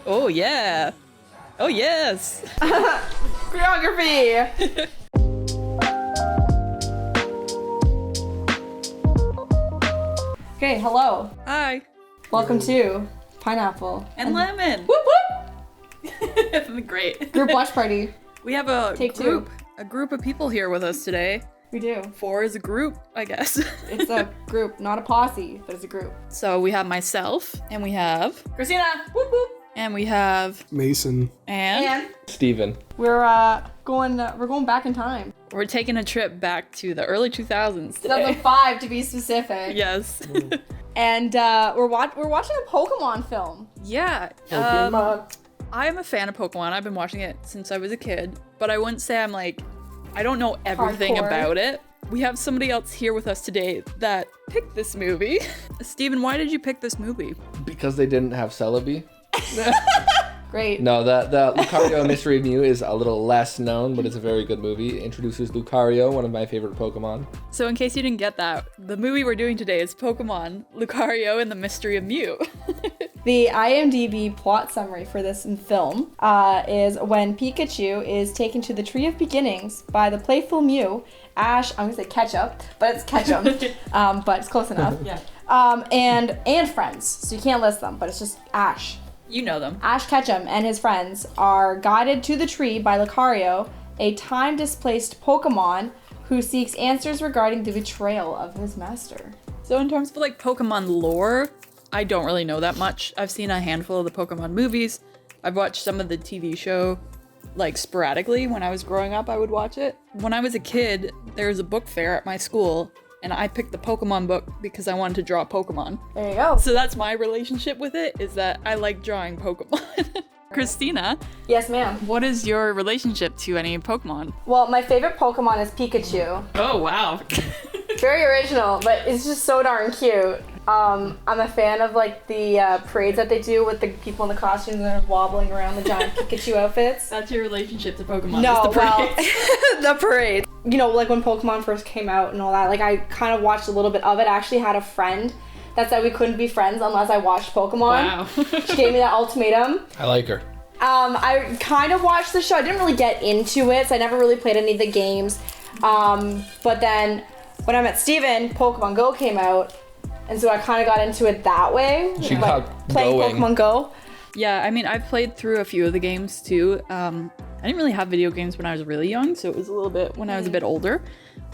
Oh, yeah. Oh, yes. Choreography. Okay, hello. Hi. Welcome to Pineapple And lemon. Whoop whoop. Great. Group watch party. We have a Take group. two. A group of people here with us today. We do. 4 is a group, I guess. It's a group, not a posse, but it's a group. So we have myself, and we have Christina. Whoop whoop. And we have Mason. and Steven. We're going back in time. we're taking a trip back to the early 2000s today. 2005 to be specific. Yes. And we're watching a Pokemon film. Yeah. Pokemon. I'm a fan of Pokemon. I've been watching it since I was a kid, but I wouldn't say I'm like, I don't know everything Hardcore. about it. We have somebody else here with us today that picked this movie. Steven, why did you pick this movie? Because they didn't have Celebi. Great. No, the Lucario Mystery of Mew is a little less known, but it's a very good movie. It introduces Lucario, one of my favorite Pokemon. So in case you didn't get that, the movie we're doing today is Pokemon, Lucario, and the Mystery of Mew. The IMDb plot summary for this film is when Pikachu is taken to the Tree of Beginnings by the playful Mew, Ash, I'm gonna say Ketchup, but it's Ketchum, but it's close enough. Yeah. And friends, so you can't list them, but it's just Ash. You know them. Ash Ketchum and his friends are guided to the tree by Lucario, a time-displaced Pokemon who seeks answers regarding the betrayal of his master. So in terms of like Pokemon lore, I don't really know that much. I've seen a handful of the Pokemon movies. I've watched some of the TV show, like sporadically. When I was growing up, I would watch it. When I was a kid, there was a book fair at my school, and I picked the Pokemon book because I wanted to draw Pokemon. There you go. So that's my relationship with it, is that I like drawing Pokemon. Christina, Yes, ma'am. what is your relationship to any Pokemon? Well, my favorite Pokemon is Pikachu. Oh, wow. Very original, but it's just so darn cute. I'm a fan of like the parades that they do with the people in the costumes and they're wobbling around the giant Pikachu outfits. That's your relationship to Pokemon. No, is the well, parade. the parade. You know, like when Pokemon first came out and all that, like I kind of watched a little bit of it. I actually had a friend that said we couldn't be friends unless I watched Pokemon. Wow. She gave me that ultimatum. I like her. I kind of watched the show. I didn't really get into it, so I never really played any of the games. But then when I met Steven, Pokemon Go came out, and so I kind of got into it that way. She like got playing going. Pokemon Go. Yeah, I mean, I've played through a few of the games too. I didn't really have video games when I was really young, so it was a little bit when I was a bit older.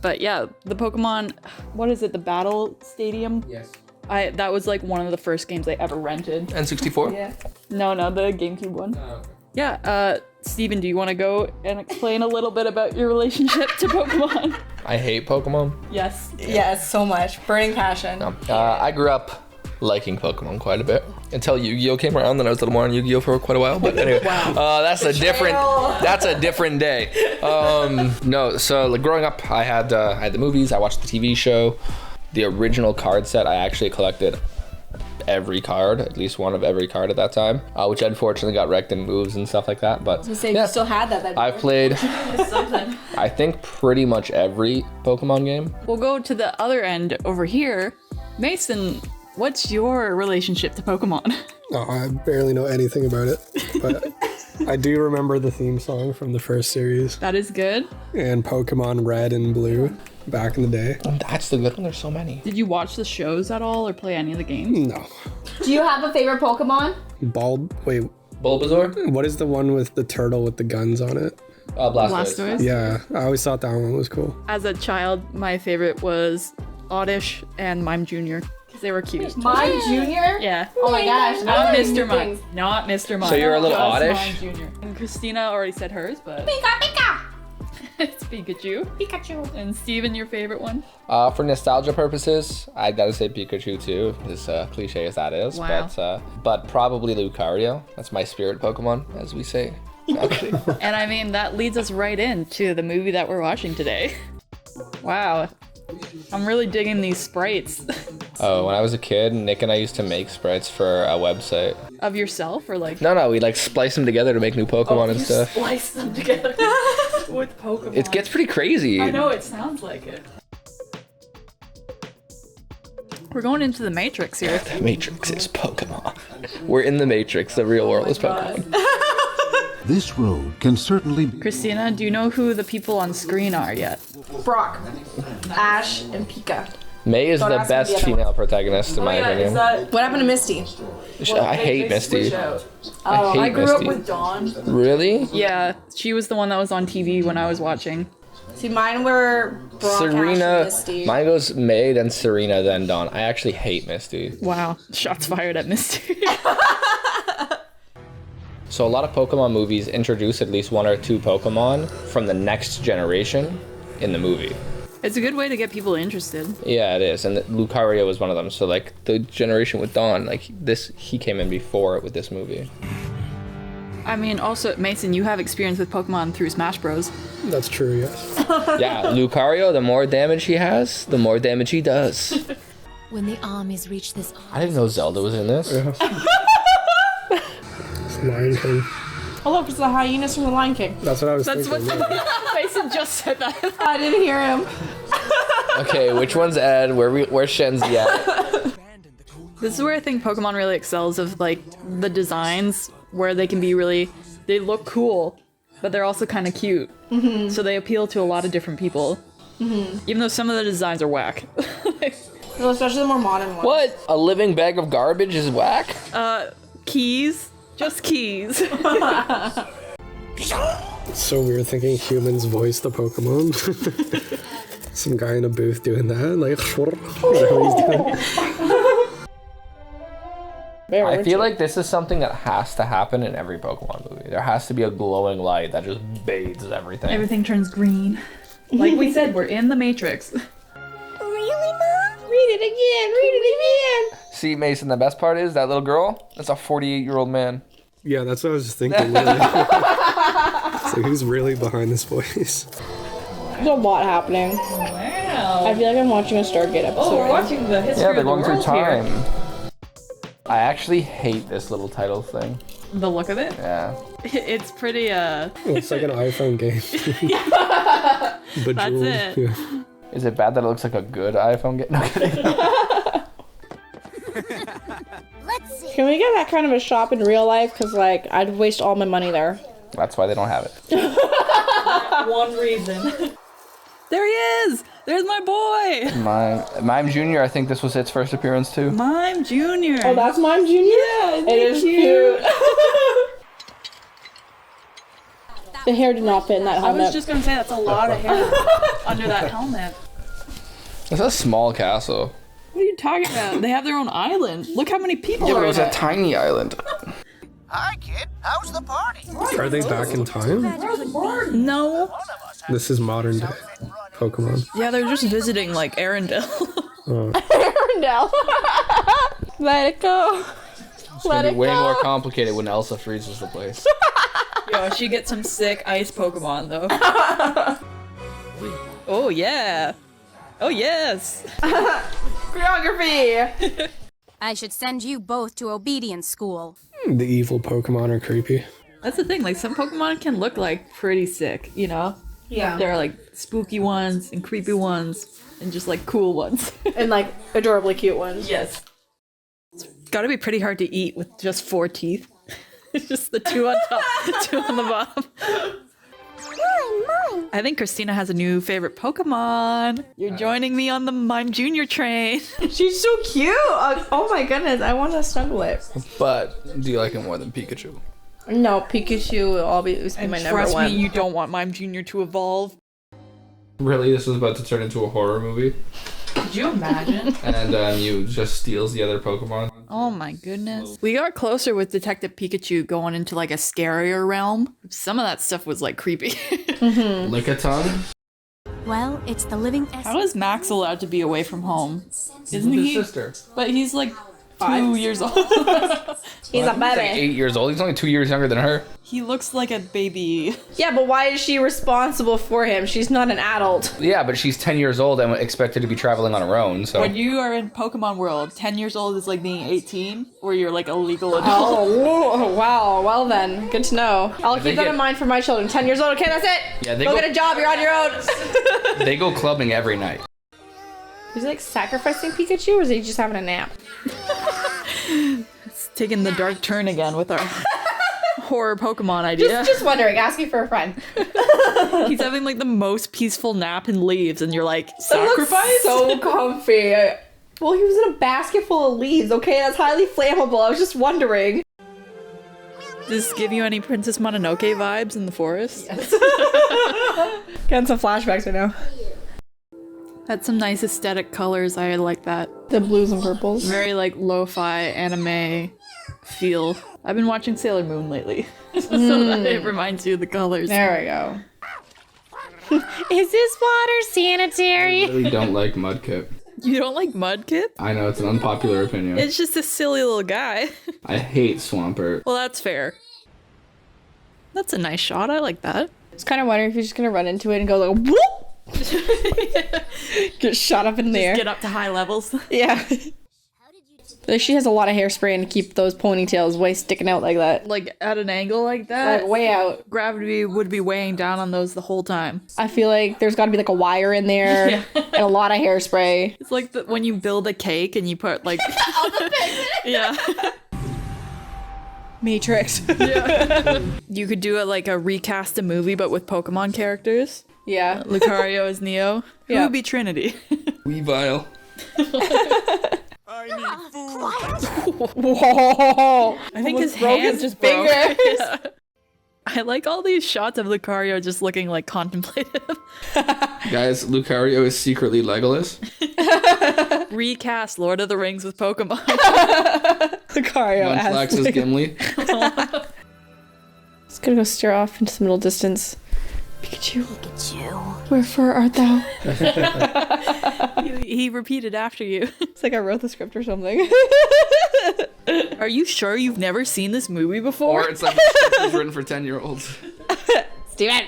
But yeah, the Pokemon, what is it, the Battle Stadium? Yes. That was like one of the first games I ever rented. N64? Yeah. No, the GameCube one. Oh, okay. Yeah, Steven, do you want to go and explain a little bit about your relationship to Pokemon? I hate Pokemon. Yes. Yes, so much. Burning passion. I grew up liking Pokemon quite a bit until Yu-Gi-Oh came around. Then I was a little more on Yu-Gi-Oh for quite a while. But anyway, that's a different day. No, so like growing up, I had the movies. I watched the TV show. The original card set, I actually collected every card, at least one of every card at that time, which unfortunately got wrecked in moves and stuff like that. But You say you still had that. I've played, I think, pretty much every Pokemon game. We'll go to the other end over here. Mason, what's your relationship to Pokemon? Oh, I barely know anything about it, but I do remember the theme song from the first series That is good. and Pokemon Red and Blue back in the day. That's the good one. There's so many. Did you watch the shows at all or play any of the games? No. Do you have a favorite Pokemon? Wait, Bulbasaur? what is the one with the turtle with the guns on it? Blastoise. Blastoise? Yeah, I always thought that one was cool. As a child, my favorite was Oddish and Mime Jr. because they were cute. Mime Jr.? Yeah. Oh my gosh. Not I learned Mr. new Mime. things. Not Mr. Mime. So you're a little Just Oddish? Mime Jr. And Christina already said hers, but Pika Pika! it's Pikachu. Pikachu. And Steven, your favorite one? For nostalgia purposes, I gotta say Pikachu too, as cliche as that is. Wow. But probably Lucario. That's my spirit Pokemon, as we say. Okay. And I mean, that leads us right into the movie that we're watching today. Wow. I'm really digging these sprites. Oh, when I was a kid, Nick and I used to make sprites for a website. Of yourself or like... No, we like splice them together to make new Pokemon and stuff. Splice them together with Pokemon. It gets pretty crazy. I know, it sounds like it. We're going into the Matrix here. The Matrix is Pokemon. We're in the Matrix. The real world is Pokemon. This road can certainly be. Christina, do you know who the people on screen are yet? Brock, Ash, and Pika. May is Don't the ask me the best other female protagonist in my opinion. What happened to Misty? I hate Misty. I hate I grew Misty. up with Dawn. Really? Yeah, she was the one that was on TV when I was watching. See, mine were Brock, Ash, and Serena. Misty. Mine goes May, then Serena, then Dawn. I actually hate Misty. Wow, shots fired at Misty. So a lot of Pokemon movies introduce at least one or two Pokemon from the next generation in the movie. It's a good way to get people interested. Yeah, it is. And Lucario was one of them. So like the generation with Dawn, like this, he came in before it with this movie. I mean, also, Mason, you have experience with Pokemon through Smash Bros. That's true, yes. Yeah, Lucario, the more damage he has, the more damage he does. When the armies reach this I didn't know Zelda was in this. It's Lion King. Oh look, it's the hyenas from the Lion King. That's what I was That's thinking. what yeah. Mason just said that. I didn't hear him. Okay, which one's Ed? Where's Shenzi at? This is where I think Pokemon really excels of like the designs where they can be really, they look cool, but they're also kind of cute. Mm-hmm. So they appeal to a lot of different people. Mm-hmm. Even though some of the designs are whack. Well, especially the more modern ones. What? A living bag of garbage is whack? Keys. Just keys. It's so weird thinking humans voice the Pokemon. Some guy in a booth doing that, like, what the hell he's doing? I feel like this is something that has to happen in every Pokemon movie. There has to be a glowing light that just bathes everything. Everything turns green. Like we said, we're in the Matrix. Really, Mom? Read it again. Read it again. See, Mason, the best part is that little girl, that's a 48-year-old man. Yeah, that's what I was just thinking. Really. It's like, who's really behind this voice? There's a lot happening. Wow. I feel like I'm watching a Stargate episode. Oh, we're watching the history Yeah, of they're the going through world time. here. I actually hate this little title thing. The look of it? Yeah. It's pretty, It's like an iPhone game. That's it. Yeah. Is it bad that it looks like a good iPhone game? No kidding. Let's see. Can we get that kind of a shop in real life? Because, like, I'd waste all my money there. That's why they don't have it. One reason. There he is! There's my boy! Mime Jr., I think this was its first appearance too. Mime Jr. Oh, that's Mime Jr.? Yeah, It is cute. The hair did not fit in that I helmet. was just gonna say that's a lot of hair under that helmet. It's a small castle. What are you talking about? They have their own island. Look how many people Yeah, but are it was in a it. tiny island. Hi, kid. How's the party? Are they back in time? No. This is modern day Pokemon. Yeah, they're just visiting like Arendelle. Arendelle. Let it go. It's gonna be way more complicated when Elsa freezes the place. Yo, she gets some sick ice Pokemon though. Oh yeah. Oh yes. Choreography. I should send you both to obedience school. The evil Pokemon are creepy. That's the thing. Like some Pokemon can look like pretty sick, you know? Yeah. There are like spooky ones and creepy ones and just like cool ones. And, like, adorably cute ones. Yes. It's gotta be pretty hard to eat with just 4 teeth. It's just the 2 on top, 2 on the bottom. Mine. I think Christina has a new favorite Pokemon. You're joining me on the Mime Junior train. She's so cute. Oh my goodness. I want to snuggle it. But do you like it more than Pikachu? No, Pikachu will always be my number Trust one. me, you don't want Mime Junior to evolve. Really, this was about to turn into a horror movie, Could you imagine? and Mew just steals the other Pokemon. Oh my goodness. We got closer with Detective Pikachu going into like a scarier realm. Some of that stuff was like creepy. Lickitung? Well, it's the living How essence. is Max allowed to be away from home? Isn't His he? sister. But he's like 2 5? years old. He's a He's like baby. 8 years old. He's only 2 years younger than her. He looks like a baby. Yeah, but why is she responsible for him? She's not an adult. Yeah, but she's 10 years old and expected to be traveling on her own, so... When you are in Pokemon World, 10 years old is like being 18, or you're like a legal adult. Oh, wow. Well then, good to know. I'll They keep that get- in mind for my children. 10 years old, okay, that's it. Yeah, they go go- get a job, you're on your own. They go clubbing every night. Was he like sacrificing Pikachu, or was he just having a nap? It's taking the dark turn again with our horror Pokemon idea. Just wondering, asking for a friend. He's having like the most peaceful nap in leaves, and you're like, That looks sacrifice? so comfy. Well, he was in a basket full of leaves, okay? That's highly flammable. I was just wondering. Does this give you any Princess Mononoke vibes in the forest? Yes. Getting some flashbacks right now. That's some nice aesthetic colors. I like that. The blues and purples. Very like lo-fi anime feel. I've been watching Sailor Moon lately, so that it reminds you of the colors. There we go. Is this water sanitary? I really don't like Mudkip. You don't like Mudkip? I know it's an unpopular opinion. It's just a silly little guy. I hate Swampert. Well, that's fair. That's a nice shot. I like that. I was kind of wondering if you're just gonna run into it and go like whoop. Get shot up in the air. Get up to high levels. Yeah. Like she has a lot of hairspray and keep those ponytails way sticking out like that. Like at an angle like that. Like way out. Gravity would be weighing down on those the whole time. I feel like there's got to be like a wire in there Yeah. and a lot of hairspray. It's like when you build a cake and you put like yeah. Matrix. You could do it like a recast a movie but with Pokemon characters. Yeah. Lucario as Neo. Who Yeah. would be Trinity? Weavile. Whoa. I think his broke hand his just broke. fingers. Yeah. I like all these shots of Lucario just looking like contemplative. Guys, Lucario is secretly Legolas. Recast Lord of the Rings with Pokemon. Lucario Munchlax is Gimli. Just gonna go stare off into the middle distance. Pikachu. Wherefore art thou? He repeated after you. It's like I wrote the script or something. Are you sure you've never seen this movie before? Or it's like it was written for 10-year-olds. Steven.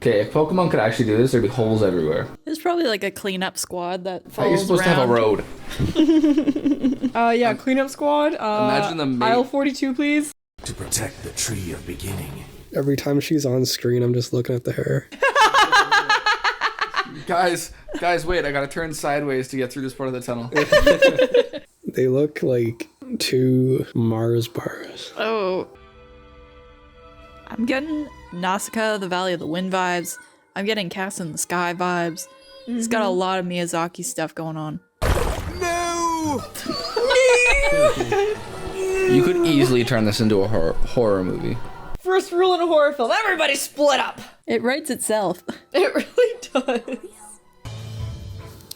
Okay, if Pokemon could actually do this, there'd be holes everywhere. There's probably like a cleanup squad that How follows are you supposed to have a road? Yeah, cleanup squad. Imagine the aisle 42, please. To protect the tree of beginning. Every time she's on screen, I'm just looking at the hair. Guys, wait, I gotta turn sideways to get through this part of the tunnel. They look like two Mars bars. Oh. I'm getting Nausicaa, the Valley of the Wind vibes. I'm getting Cast in the Sky vibes. It's got a lot of Miyazaki stuff going on. No! You could easily turn this into a horror movie. First rule in a horror film: everybody split up. It writes itself. It really does.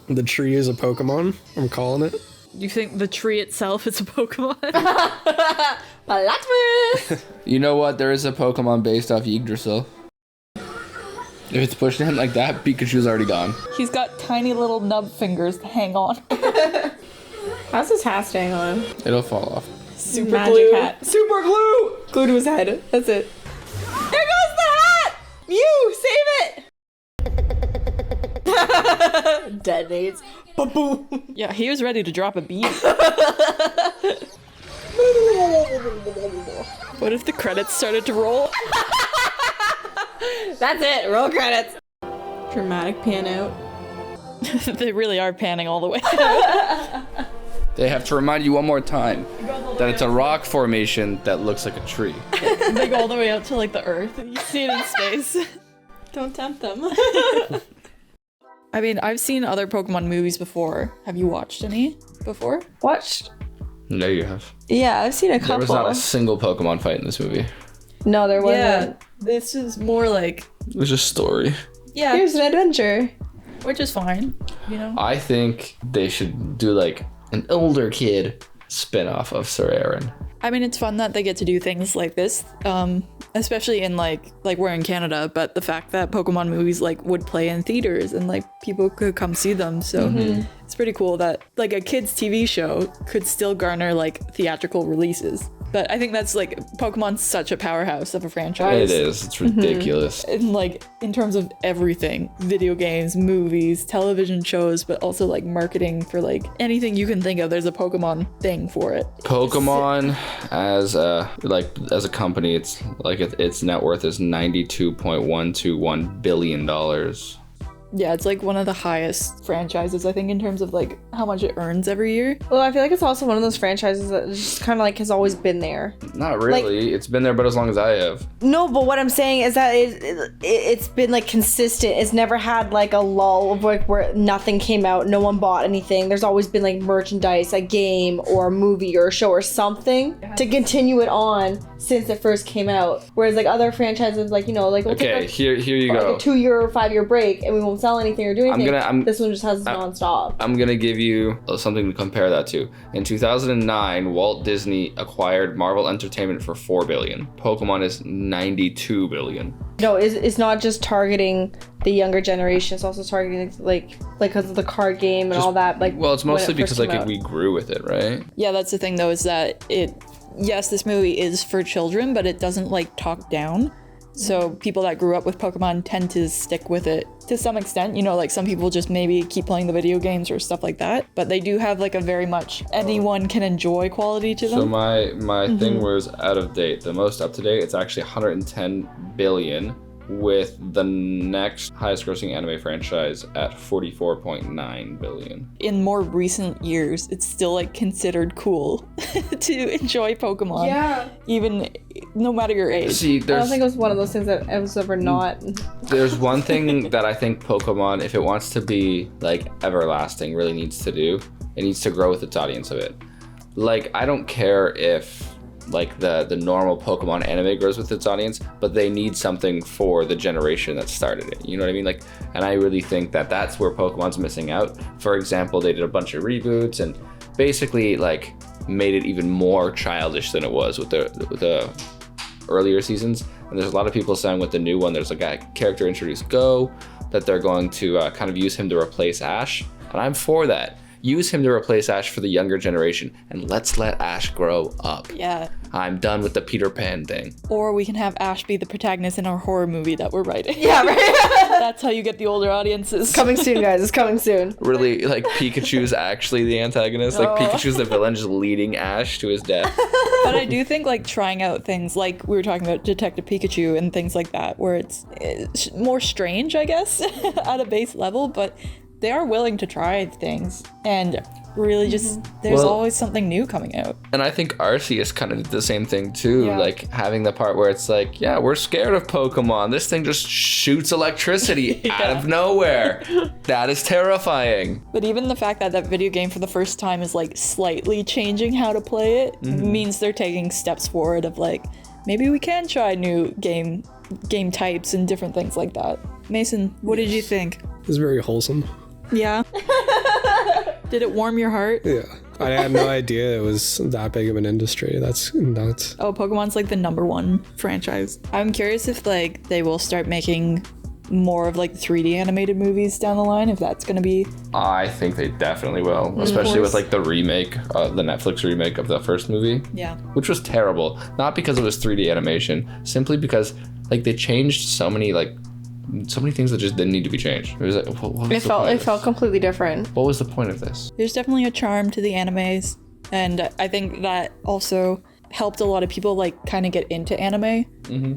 The tree is a Pokemon. I'm calling it. You think the tree itself is a Pokemon? Plot twist. You know what? There is a Pokemon based off Yggdrasil. If it's pushed in like that, Pikachu's already gone. He's got tiny little nub fingers to hang on. How's his hat staying on? It'll fall off. Super Magic glue. hat. Super glue. Glue to his head. That's it. There goes the hat. Mew, save it. Detonates. Ba-boom. Yeah, he was ready to drop a beat. What if the credits started to roll? That's it. Roll credits. Dramatic pan out. They really are panning all the way. They have to remind you one more time that it's a rock formation that looks like a tree. They go all the way out to like the earth. You see it in space. Don't tempt them. I mean, I've seen other Pokemon movies before. Have you watched any before? Watched. No, you have. Yeah, I've seen a couple. There was not a single Pokemon fight in this movie. No, there wasn't. This is more like It was just story. yeah, Here's an adventure. which is fine, you know. I think they should do like an older kid spin-off of Sir Aaron. I mean, it's fun that they get to do things like this, especially in like we're in Canada, but the fact that Pokemon movies like would play in theaters and like people could come see them, so it's pretty cool that like a kids TV show could still garner like theatrical releases. But I think that's like Pokemon's such a powerhouse of a franchise. It is. It's ridiculous. And like in terms of everything, video games, movies, television shows, but also like marketing for like anything you can think of, there's a Pokemon thing for it. Pokemon as a company, it's like its net worth is $92.121 billion. Yeah, it's like one of the highest franchises, I think, in terms of like how much it earns every year. Well, I feel like it's also one of those franchises that just kind of like has always been there. Not really. It's been there, but as long as I have. No, but what I'm saying is that it's been like consistent. It's never had like a lull of like where nothing came out, no one bought anything. There's always been like merchandise, a game or a movie or a show or something to continue it on since it first came out. Whereas like other franchises, like, you know, like we'll Okay, take here you go. like a 2-year or 5-year break and we won't sell anything or do anything. This one just has I'm- nonstop. I'm gonna give you something to compare that to. In 2009, Walt Disney acquired Marvel Entertainment for $4 billion. Pokemon is $92 billion. No, it's not just targeting the younger generation. It's also targeting like because of the card game and all that. Like, Well, it's when mostly it first because like came out. we grew with it, right? Yeah, that's the thing though, is that yes, this movie is for children, but it doesn't like talk down. So people that grew up with Pokemon tend to stick with it to some extent. You know, like some people just maybe keep playing the video games or stuff like that. But they do have like a very much anyone can enjoy quality to them. So my thing was out of date. The most up to date, it's actually 110 billion, with the next highest grossing anime franchise at 44.9 billion. In more recent years, it's still like considered cool to enjoy Pokemon. Yeah. Even no matter your age. See, I don't there's think it was one of those things that it was ever not. there's one thing that I think Pokemon, if it wants to be like everlasting, really needs to do. It needs to grow with its audience a bit. Like, I don't care if like the normal Pokemon anime grows with its audience, but they need something for the generation that started it. You know what I mean? Like, and I really think that that's where Pokemon's missing out. For example, they did a bunch of reboots and basically like made it even more childish than it was with the earlier seasons. And there's a lot of people saying with the new one, there's like a character introduced Go, that they're going to kind of use him to replace Ash. And I'm for that. Use him to replace Ash for the younger generation, and let's let Ash grow up. Yeah. I'm done with the Peter Pan thing. Or we can have Ash be the protagonist in our horror movie that we're writing. Yeah, right. That's how you get the older audiences. Coming soon, guys. It's coming soon. Really, like Pikachu's actually the antagonist. Like Pikachu's the villain, just leading Ash to his death. But I do think like trying out things like we were talking about Detective Pikachu and things like that, where it's more strange, I guess, at a base level, but they are willing to try things and really just there's Well, always something new coming out. And I think Arceus kind of did the same thing too. Yeah. Like having the part where it's like, yeah, we're scared of Pokemon. This thing just shoots electricity out of nowhere. That is terrifying. But even the fact that that video game for the first time is like slightly changing how to play it means they're taking steps forward of like maybe we can try new game types and different things like that. Mason, what did you think? It was very wholesome. Yeah. Did it warm your heart? Yeah. I had no idea it was that big of an industry. That's nuts. Oh, Pokemon's like the #1 franchise. I'm curious if like they will start making more of like 3D animated movies down the line, if that's gonna be. I think they definitely will, especially with like the remake, the Netflix remake of the first movie. Yeah. Which was terrible. Not because it was 3D animation, simply because like they changed so many things that just didn't need to be changed. It was like, what was It the point of this? felt completely different. What was the point of this? There's definitely a charm to the animes, and I think that also helped a lot of people like kind of get into anime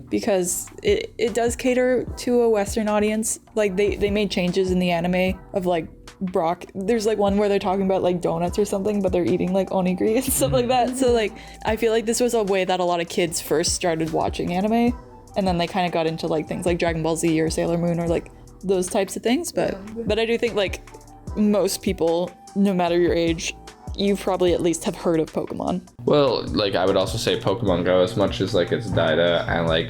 because it does cater to a Western audience. Like they made changes in the anime of like Brock. There's like one where they're talking about like donuts or something, but they're eating like onigiri and stuff like that. So like I feel like this was a way that a lot of kids first started watching anime, and then they kind of got into like things like Dragon Ball Z or Sailor Moon or like those types of things. But I do think like most people, no matter your age, you probably at least have heard of Pokemon. Well, like I would also say Pokemon Go, as much as like it's Dida and like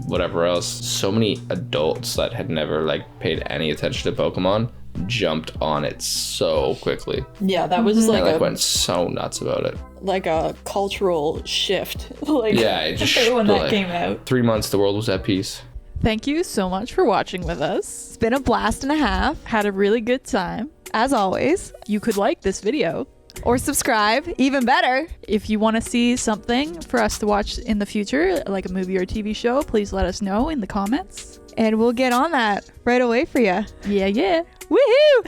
whatever else. So many adults that had never like paid any attention to Pokemon jumped on it so quickly. Yeah, that was like And like a went so nuts about it. like a cultural shift. Like Yeah, it just when that like, came out. 3 months, the world was at peace. Thank you so much for watching with us. It's been a blast and a half, Had a really good time. as always. You could like this video. Or subscribe, even better. If you want to see something for us to watch in the future, like a movie or TV show, please let us know in the comments. And we'll get on that right away for you. Yeah. Woohoo!